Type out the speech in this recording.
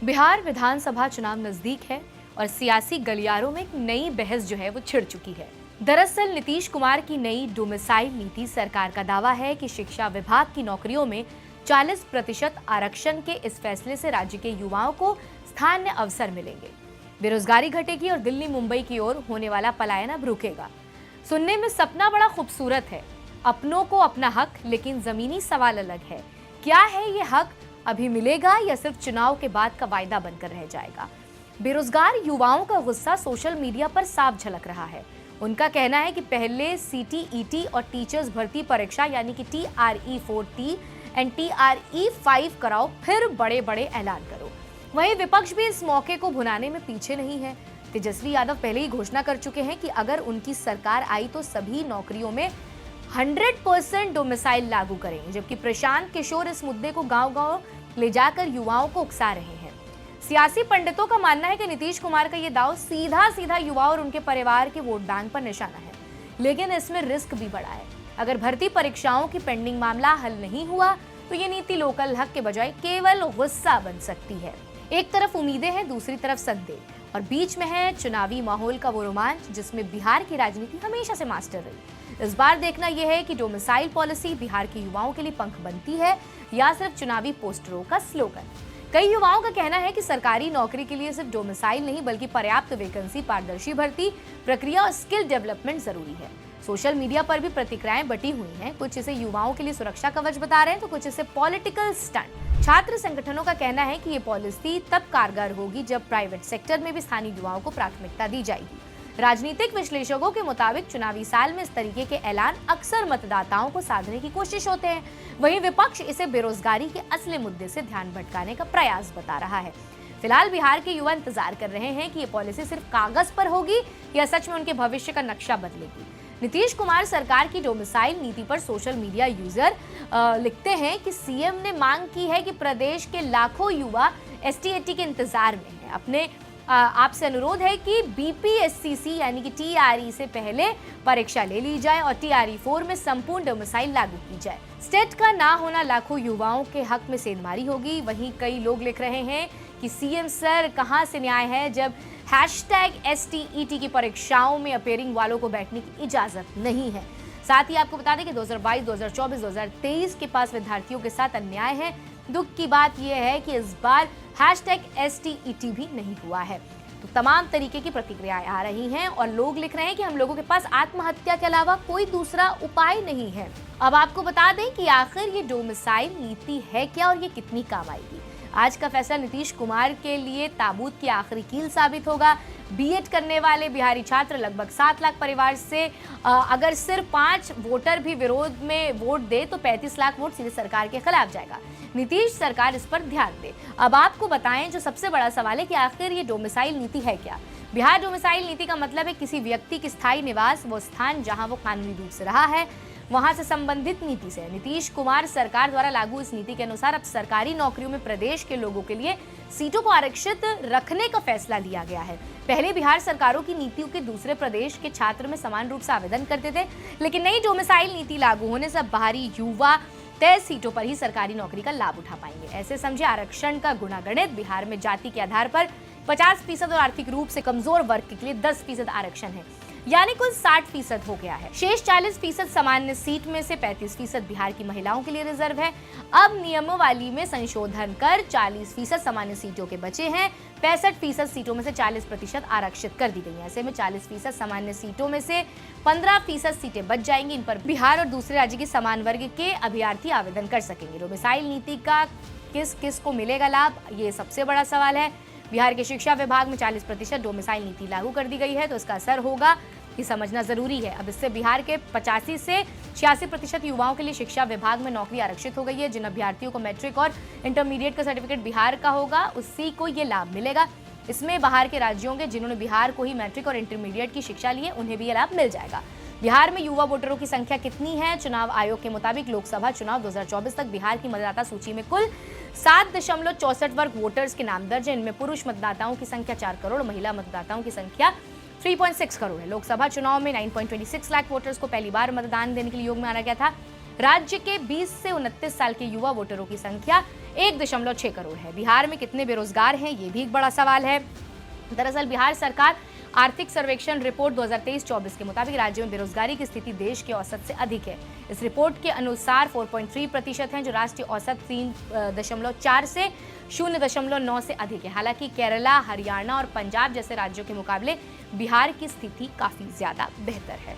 बिहार विधानसभा चुनाव नजदीक है और सियासी गलियारों में एक नई बहस जो है वो छिड़ चुकी है। दरअसल नीतीश कुमार की नई डोमिसाइल नीति सरकार का दावा है कि शिक्षा विभाग की नौकरियों में 40% आरक्षण के इस फैसले से राज्य के युवाओं को स्थानीय अवसर मिलेंगे, बेरोजगारी घटेगी और दिल्ली मुंबई की ओर होने वाला पलायन अब रुकेगा। सुनने में सपना बड़ा खूबसूरत है, अपनों को अपना हक, लेकिन जमीनी सवाल अलग है। क्या है ये हक, अभी मिलेगा या सिर्फ चुनाव के बाद का वायदा बनकर रह जाएगा? बेरोजगार युवाओं का गुस्सा सोशल मीडिया पर साफ झलक रहा है। उनका कहना है कि पहले सीटीईटी और टीचर्स भर्ती परीक्षा यानी कि TRE-4T एंड TRE-5 कराओ, फिर बड़े बड़े ऐलान करो। वहीं विपक्ष भी इस मौके को भुनाने में पीछे नहीं है। तेजस्वी यादव पहले ही घोषणा कर चुके हैं कि अगर उनकी सरकार आई तो सभी नौकरियों में 100% डोमिसाइल लागू करेंगे, जबकि प्रशांत किशोर इस मुद्दे को गांव-गांव ले जाकर युवाओं को उकसा रहे हैं। सियासी पंडितों का मानना है कि नीतीश कुमार का ये दाव सीधा युवा और उनके परिवार के वोट बैंक पर निशाना है, लेकिन इसमें रिस्क भी बड़ा है। अगर भर्ती परीक्षाओं की पेंडिंग मामला हल नहीं हुआ तो ये नीति लोकल हक के बजाय केवल गुस्सा बन सकती है। एक तरफ उम्मीदें हैं, दूसरी तरफ संदेह, और बीच में है चुनावी माहौल का वो रोमांच जिसमें बिहार की राजनीति हमेशा से मास्टर रही। इस बार देखना यह है कि डोमिसाइल पॉलिसी बिहार के युवाओं के लिए पंख बनती है या सिर्फ चुनावी पोस्टरों का स्लोगन। कई युवाओं का कहना है कि सरकारी नौकरी के लिए सिर्फ डोमिसाइल नहीं बल्कि पर्याप्त वैकेंसी, पारदर्शी भर्ती प्रक्रिया और स्किल डेवलपमेंट जरूरी है। सोशल मीडिया पर भी प्रतिक्रियाएं बटी हुई हैं। कुछ इसे युवाओं के लिए सुरक्षा कवच बता रहे हैं तो कुछ इसे पॉलिटिकल स्टंट। छात्र संगठनों का कहना है कि ये पॉलिसी तब कारगर होगी जब प्राइवेट सेक्टर में भी स्थानीय युवाओं को प्राथमिकता दी जाएगी। राजनीतिक विश्लेषकों के मुताबिक चुनावी साल में इस तरीके के ऐलान अक्सर मतदाताओं को साधने की कोशिश होते हैं। वहीं विपक्ष इसे बेरोजगारी के असली मुद्दे से ध्यान भटकाने का प्रयास बता रहा है। फिलहाल बिहार के युवा इंतजार कर रहे हैं कि ये पॉलिसी सिर्फ कागज पर होगी या सच में उनके भविष्य का नक्शा बदलेगी। नीतीश कुमार सरकार की डोमिसाइल नीति पर सोशल मीडिया यूजर लिखते हैं कि सीएम ने मांग की है कि प्रदेश के लाखों युवा ST-AT के इंतजार में हैं। अपने आपसे अनुरोध है कि BPSCC यानी कि TRE से पहले परीक्षा ले ली जाए और TRE-4 में संपूर्ण डोमिसाइल लागू की जाए। स्टेट का ना होना लाखों युवाओं के हक में सेंधमारी होगी। वहीं कई लोग लिख रहे हैं कि सीएम सर कहां से न्याय है जब #STET की परीक्षाओं में अपेयरिंग वालों को बैठने की इजाजत नहीं है। साथ ही आपको बता दें कि 2022, 2024, 2023 के पास विद्यार्थियों के साथ अन्याय है। दुख की बात यह है कि इस बार #STET भी नहीं हुआ है। तो तमाम तरीके की प्रतिक्रियाएं आ रही हैं और लोग लिख रहे हैं कि हम लोगों के पास आत्महत्या के अलावा कोई दूसरा उपाय नहीं है। अब आपको बता दें कि आखिर ये डोमिसाइल नीति है क्या और ये कितनी काम आएगी। आज का फैसला नीतीश कुमार के लिए ताबूत की आखिरी कील साबित होगा। बीएड करने वाले बिहारी छात्र लगभग 7 लाख परिवार से अगर सिर्फ 5 वोटर भी विरोध में वोट दे तो 35 लाख वोट सीधे सरकार के खिलाफ जाएगा। नीतीश सरकार इस पर ध्यान दे। अब आपको बताएं, जो सबसे बड़ा सवाल है कि आखिर ये डोमिसाइल नीति है क्या। बिहार डोमिसाइल नीति का मतलब है किसी व्यक्ति की स्थायी निवास, वो स्थान जहां वो कानूनी रूप से रहा है, वहां से संबंधित नीति से। नीतीश कुमार सरकार द्वारा लागू इस नीति के अनुसार अब सरकारी नौकरियों में प्रदेश के लोगों के लिए सीटों को आरक्षित रखने का फैसला लिया गया है। पहले बिहार सरकारों की नीतियों के दूसरे प्रदेश के छात्र में समान रूप से आवेदन करते थे, लेकिन नई डोमिसाइल नीति लागू होने से बाहरी युवा तय सीटों पर ही सरकारी नौकरी का लाभ उठा पाएंगे। ऐसे समझे आरक्षण का गुणागणित। बिहार में जाति के आधार पर 50% और आर्थिक रूप से कमजोर वर्ग के लिए 10% आरक्षण है, यानी कुल 60% हो गया है। शेष 40% सामान्य सीट में से 35% बिहार की महिलाओं के लिए रिजर्व है। अब नियमावली में संशोधन कर 40% सामान्य सीटों के बचे हैं। 65% सीटों में से 40% आरक्षित कर दी गई है। ऐसे में 40% सामान्य सीटों में से 15% सीटें बच जाएंगी। इन पर बिहार और दूसरे राज्य के समान वर्ग के अभ्यर्थी आवेदन कर सकेंगे। डोमिसाइल नीति का किस किस को मिलेगा लाभ, ये सबसे बड़ा सवाल है। बिहार के शिक्षा विभाग में 40% डोमिसाइल नीति लागू कर दी गई है, तो इसका असर होगा ये समझना जरूरी है। अब इससे बिहार के 85 से 86% युवाओं के लिए शिक्षा विभाग में नौकरी आरक्षित हो गई है। जिन अभ्यर्थियों को मैट्रिक और इंटरमीडिएट का सर्टिफिकेट बिहार का होगा उसी को ये लाभ मिलेगा। इसमें बाहर के राज्यों के जिन्होंने बिहार को ही मैट्रिक और इंटरमीडिएट की शिक्षा ली है उन्हें भी ये लाभ मिल जाएगा। बिहार में युवा वोटरों की संख्या कितनी है? चुनाव आयोग के मुताबिक लोकसभा चुनाव 2024 तक बिहार की मतदाता सूची में कुल 7.64 वर्ग वोटर्स के नाम दर्ज है। इनमें पुरुष मतदाताओं की संख्या 4 करोड़, महिला मतदाताओं की संख्या 3.6 करोड़ है। लोकसभा चुनाव में 9.26 लाख वोटर्स को पहली बार मतदान देने के लिए योग में आना गया था। राज्य के 20 से 29 साल के युवा वोटरों की संख्या 1.6 करोड़ है। बिहार में कितने बेरोजगार हैं, ये भी एक बड़ा सवाल है। दरअसल बिहार सरकार आर्थिक सर्वेक्षण रिपोर्ट 2023-24 के मुताबिक राज्य में बेरोजगारी की स्थिति देश के औसत से अधिक है। इस रिपोर्ट के अनुसार 4.3% है, जो राष्ट्रीय औसत 3.4 से 0.9 से अधिक है। हालांकि केरला, हरियाणा और पंजाब जैसे राज्यों के मुकाबले बिहार की स्थिति काफी ज्यादा बेहतर है।